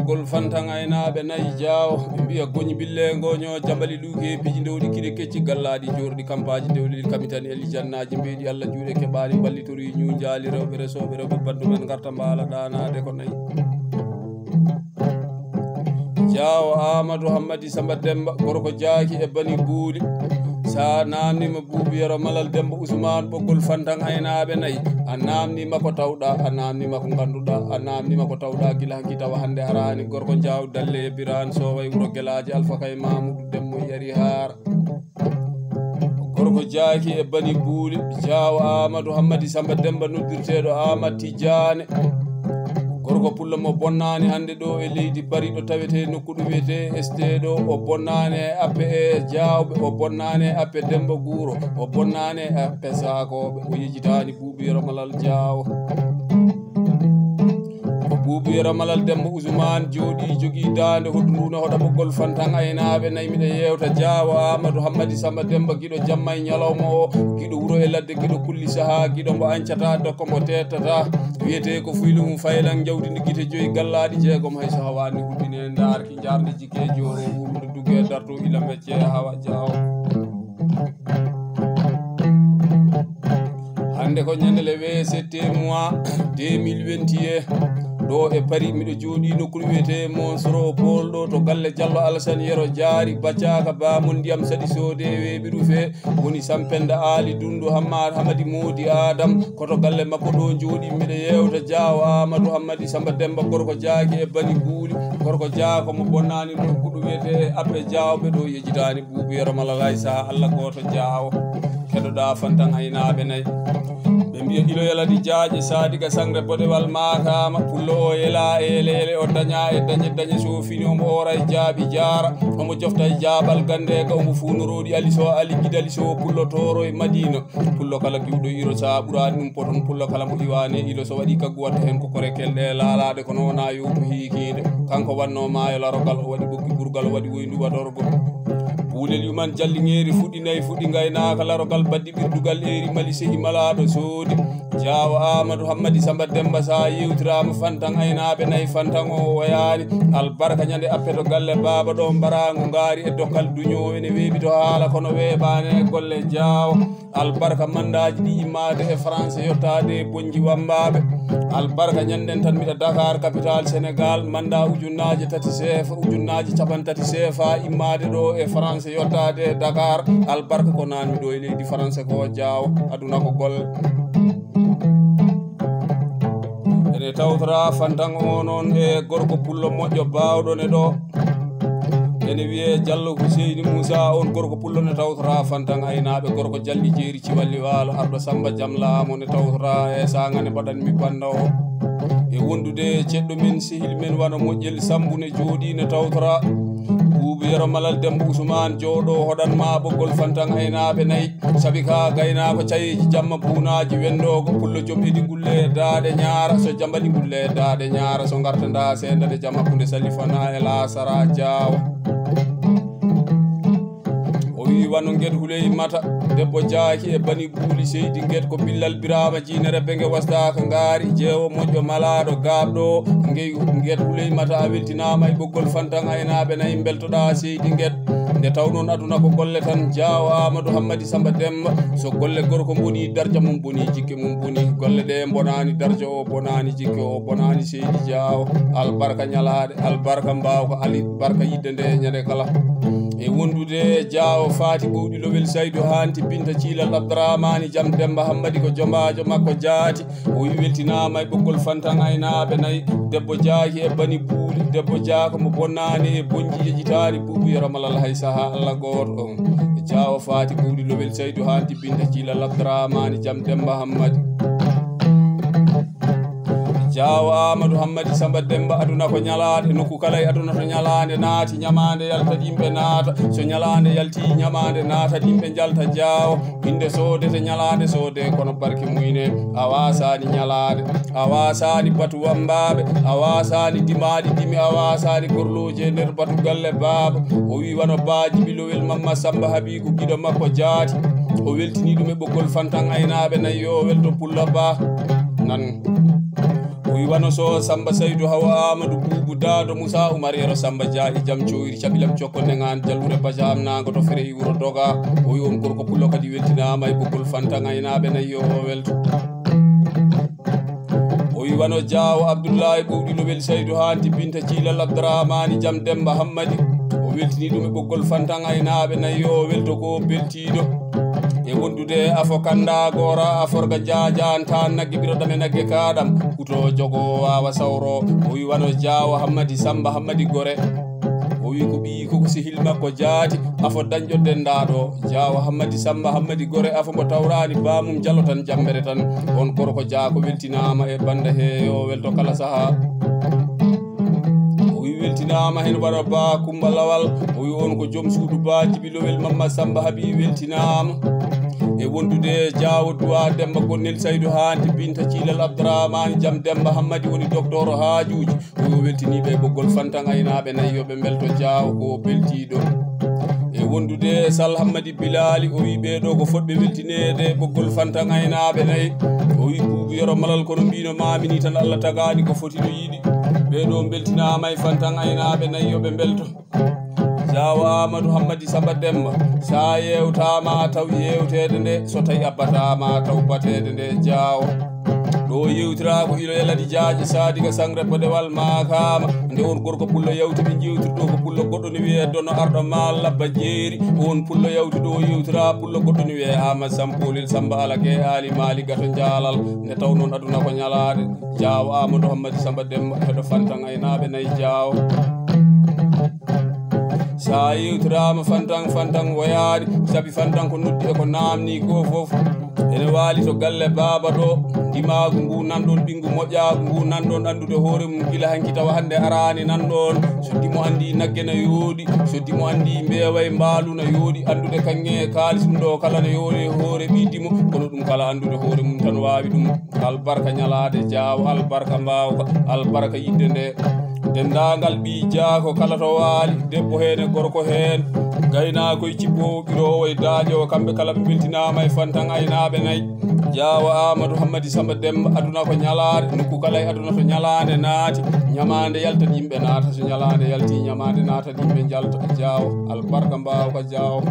gol fantangaynaɓe nayi Diao ɓe mbiya goñi bille goño jambali ɗuke piji dewɗi kiɗe kecci gallaɗi jorɗi campaji dewɗi kamitani eli jannaji mbeɗi Allah juuɗe keɓani ballitori ñu jaali rewɓe resoɓe rewɓe bandu men garta mbala ɗanade ko nayi Diao Amadou Hammadi Samba Demba gorko jaaki e bani buuli sa namnima Boubou yero malal Demba Ousmane ɓoggol fantangaynaɓe nayi a namnima ko tawɗa a namnima ko ganduɗa a namnima ko tawɗa guila hanki tawa hande arani gorko Diao dalle e birane soway wuro guelaji Alpha Kay Mamoudou Demmo yari haara gorko jaaki e bani buuli Diao Amadou Hammadi Samba Demba noddirteɗo Amadou Tidiane gorko pullo mo bonnani hande ɗo e leydi bari ɗo tawete nokku ɗum wiyete ST ɗo o bonnani e appe e Diawɓe o bonnani e appe Demba Guuro o bonnani e appe Sakoɓe o yejitani Boubou yero malal Diao Boubou yero malal Demba Ousmane jooɗi jogui dande hoɗu nduna hoɗa ɓoggol fantangaynaɓe nayi miɗa yewta Diao Amadou Hammadi Samba Demba guiɗo jamma e ñalawma o guiɗo wuuro e ladde guiɗo kulli saaha guiɗo mbo ancata dokka mo tettata wiyete ko fuylu mum faylan jawdi guite joyi gallaɗi jeegom hay so hawani huɗine darki jarde jikke joro wurude dugue darto ila mecce hawa Diao hande ko ñande le 27 mois 2021 ɗo e Paris miɗo jooɗi nokkuɗo wiyete Monsoro Paul ɗo to galle Diallo Alassane Yero jaari baccaka bamon ndiyam saɗi soode weɓiru fe woni Sampenda Ali Dundu Hamadi Modi Adam koto galle makko ɗo jooɗi miɗo yewta Diao Amadou Hammadi Samba Demba gorko jaaki e bani buuli gorko jaako mo bonnani nokkuɗo wiyete appe Diawɓe ɗo yejitani Boubou yero malal hay saha Allah goto Diao keɗoɗa fantangaynaɓe nayi ɓe mbiya ilo yaladi jaaƴe sadiga sangre bodewal makama pullo o yela ele o daña e dañe so fini omo ora e jaabi jara omo jofta e jaabal gande ga omo funoroɗi aliso ali guidali so pullo toro e Madina pullo kala giwɗo iro sa ɓurani ɗum poton pullo kala mo iwane ilo so waɗi kaggu watta hen kokore kelɗe laalade kono wona yowtu hikide kanko wanno maayo larogal o waɗi ɓoggi ɓurgal o waɗi woyndu waɗorgo Buulel yuman jalliŋeeri fuɗi gaynaka larogal baddi ɓirdugal eri mali sehi malaɗo soodi Diao Amadou Hammadi Samba Demba sa yewtirama fantangaynaɓe nayi fantan o wayani albarka ñande appeto galle baba ɗo mbarago ngaari e dokkal duño ene weeɓi to haala kono weeɓane golle Diao albarka mandaji ɗi immade e français yottade e bonji wambaɓe albarka ñanden tan mbiɗa Dakar capital Sénégal manda ujunnaji 3 CFA ujunnaji 3 CFA immade ɗo e français yottade e Dakar albarka ko nanmi ɗo e leydi français ko Diao aduna ko golle ene tawtora fantan o noon e gorko pullo moƴƴo bawɗo ne ɗo ene wiye Diallo Huseyni Moussa on gorko pullo ne tawtora fantan aynaɓe gorko jalli jeeri ciwalli waalo arɗo Samba Jamlamo ne tawtora e sagane mbaɗanmi banda o e wondude ceɗɗo men sehil men wana moƴƴel Sambu ne jooɗi ne tawtora Boubou yero malal Demba Ousmane jooɗo hoɗanma ɓoggol fantan aynaɓe nayi saabi ka gaynako cayeji jamma buunaji wendogo pullo joom idi gulle daade ñaara so jambali gulle daade ñaara so gartanda sendade jam hakkude salifana e lasara Diao o wi wano gueɗ huley mata debbo jaaki e bani buuli seydi gueɗ ko billal birama jinere benge wasdaka ngaari jeewo moƴƴo malaɗo gabɗo gueɗ huley mata a weltinama e ɓoggol fantan aynaɓe nayi beltoɗa seydi gueɗ nde taw noon aduna ko golle tan Diao Amadou Hammadi Samba Demba so golle gorko boni darja mum boni jikke mum boni golle ɗe bonani darja o bonani jikke o bonani seydi Diao albarka ñalade albarka mbawko ali barka yidde nde ñande kala e wondude Diao faati ɓowɗi lowel Saydou Hanti Binta Cilal Abdourahmani Jam Demba Hammadi ko jomajo makko jaati o wi weltinama e ɓoggol fantan aynaɓe nayi debbo jaaki e bani buuli debbo jaako mo bonnani e bonji yejitani Boubou yero malal hay saha Allah goto on Diao faati ɓowɗi lowel Saydou Hanti Binta Cilal Abdourahmani Jam Demba Hammadi Diao Amadou Hammadi Samba Demba aduna ko nyalaade nokku kala e aduna to nyalaande naati nyamande yalta dimbe naata so nyalaande yalti nyamande naata dimbe jalta Diao inde sode te nyalaande sode kono barki muyne awasani nyalaade awasani batu wambabe awasani dimadi dimi awasani gorloje nder batu galle baba o wi wano baaji bilowel mamma Samba Habibu gido makko jaati o weltini dum e boggol fantan aynaabe nayo welto pulla ba nan o wi wano so Samba Saydou Hawa Amadou Boubou Dado Moussa Oumar Yero Samba Dia jam coyri cabilam cokkonde ngan jalure bajam nango to fere wuro doga o wi on gorko pullo kadi weltinama e boggol fantan aynaabe nayo welto o wi wano Diao Abdoulaye Bowdi Lobel Saydou Hanti Binta Cilal Abdourahmani Jam Demba Hammadi o weltini dum e boggol fantan aynaabe nayo welto ko beltido e wondude afo kanda gora aforga jajan tan nagge biro dame nagge kadam kuto jogo wawa sawro o wi wano Diao Hammadi Samba Hammadi Gore o wi ko bi ko sihil makko jaati afo dañjo dendado Diao Hammadi Samba Hammadi Gore afo mo tawrani bamum jallo tan jambere tan on gorko jaako weltinama e banda he yo welto kala saha weltinama hen wara ba kumbalawal o wi on ko joom suudu ba jibilowel mamma Samba Habi weltinama e wondude Diao Duwa Demba Gonnel Saydou Hanti Binta Cilal Abdourahmani Jam Demba Hammadi woni docteur haajuji o weltiniɓe boggol fantan aynaɓe nayyoɓe belto Diao ko beltiɗo e wondude Sal Hammadi Bilali o wi ɓeɗo ko fotɓe weltinede boggol fantan aynaɓe nayi o wi Boubou yero malal kono mbino mamini tan Allah tagani ko foti no yiɗi ɓeɗo beltinama e fantan aynaɓe nayyoɓe belto Diao Amadou Hammadi Samba Demba sa yewtama taw yewtede nde so tawi abbatama taw batede nde Diao ɗo yewtira ko ilo yaladi jaaje sadiga sangre podewal makama nde on gorko pullo yawti ɓe jewtirɗo ko pullo goɗɗo ne wiye dono arɗo ma labba jeeri on pullo yawti ɗo yewtira pullo goɗɗo ne wiye Amadou Sampolil Samba Alake Ali Mali gato jaalal nde taw noon aduna ko ñalade Diao Amadou Hammadi Samba Demba heɗo fantan aynaɓe nayyi Diao sa yewtirama fantan woyani sabi fantan ko noddi e ko namni ko foof ene waali to galle baba ɗo dimagu ngu nanɗon ɓingu moƴƴagu ngu nanɗon andude hoore mum gila hanki tawa hande arani nanɗon so dimo andi nagge no yooɗi so dimo andi mbewa e mbaalu no yooɗi andude kanŋe kalis ɗum ɗo kala no yoori hoore ɓi dimo kono ɗum kala andude hoore mum tan wawi ɗum albarka ñalade Diao albarka mbawka albarka yidde nde dendagal ɓi jaako kala to waali debbo hen e gorko hen gaynakoye cippowo ɓirowo e daaƴowo kamɓe kala ɓe beltinama e fantan aynaɓe nayyi Diao Amadou Hammadi Samba Demba aduna ko ñalade nokku kala e aduna to ñalade naati ñamande yalta yimɓe naata so ñalade yalti ñamade naata yimɓe jalta Diao albarka mbawka Diao